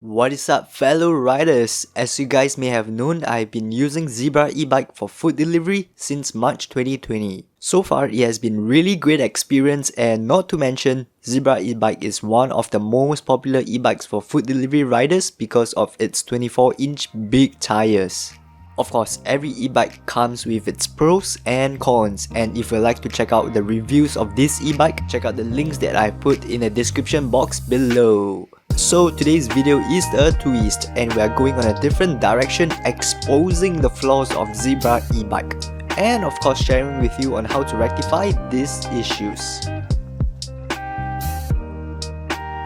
What is up, fellow riders? As you guys may have known, I've been using Zebra Ebike for food delivery since March 2020. So far, it has been really great experience, and not to mention, Zebra Ebike is one of the most popular e-bikes for food delivery riders because of its 24-inch big tires. Of course, every e-bike comes with its pros and cons, and if you'd like to check out the reviews of this e-bike, check out the links that I put in the description box below. So today's video is a twist, and we are going on a different direction, exposing the flaws of Zebra Ebike, and of course sharing with you on how to rectify these issues.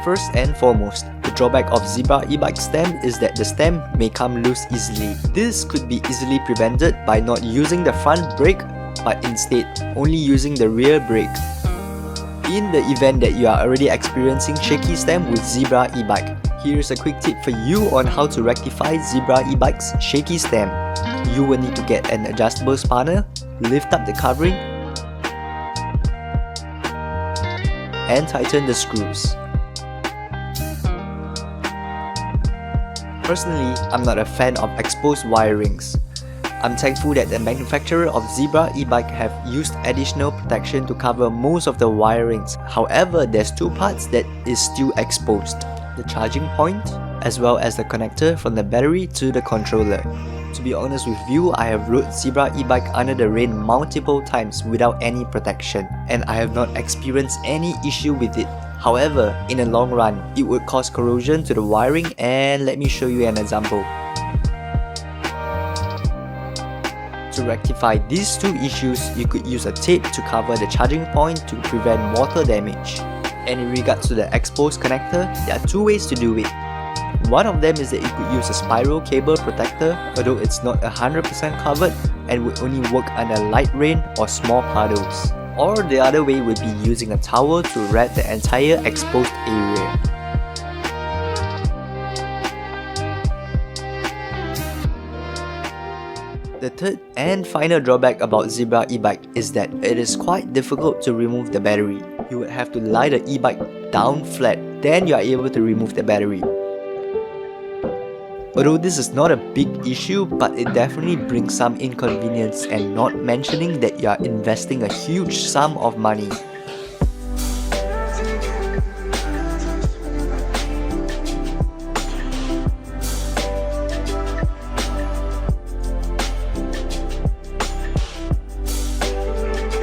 First and foremost, the drawback of Zebra Ebike stem is that the stem may come loose easily. This could be easily prevented by not using the front brake, but instead only using the rear brake. In the event that you are already experiencing shaky stem with Zebra Ebike, here's a quick tip for you on how to rectify Zebra Ebike's shaky stem. You will need to get an adjustable spanner, lift up the covering, and tighten the screws. Personally, I'm not a fan of exposed wirings. I'm thankful that the manufacturer of Zebra Ebike have used additional protection to cover most of the wirings. However, there's two parts that is still exposed: the charging point as well as the connector from the battery to the controller. To be honest with you, I have rode Zebra Ebike under the rain multiple times without any protection, and I have not experienced any issue with it. However, in the long run, it would cause corrosion to the wiring, and let me show you an example. To rectify these two issues, you could use a tape to cover the charging point to prevent water damage. And in regards to the exposed connector, there are two ways to do it. One of them is that you could use a spiral cable protector, although it's not 100% covered and would only work under light rain or small puddles. Or the other way would be using a towel to wrap the entire exposed area. The third and final drawback about Zebra Ebike is that it is quite difficult to remove the battery. You would have to lie the e-bike down flat, then you are able to remove the battery. Although this is not a big issue, but it definitely brings some inconvenience, and not mentioning that you are investing a huge sum of money.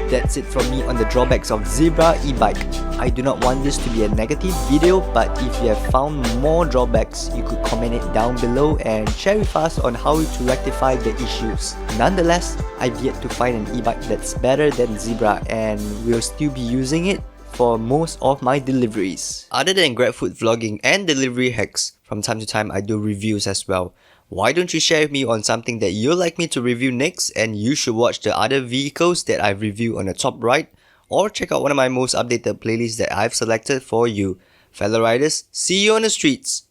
That's it from me on the drawbacks of Zebra Ebike. I do not want this to be a negative video, but if you have found more drawbacks, you could comment it down below and share with us on how to rectify the issues. Nonetheless, I've yet to find an e-bike that's better than Zebra, and will still be using it for most of my deliveries. Other than GrabFood vlogging and delivery hacks, from time to time I do reviews as well. Why don't you share with me on something that you'd like me to review next, and you should watch the other vehicles that I've reviewed on the top right, or check out one of my most updated playlists that I've selected for you. Fellow riders, see you on the streets!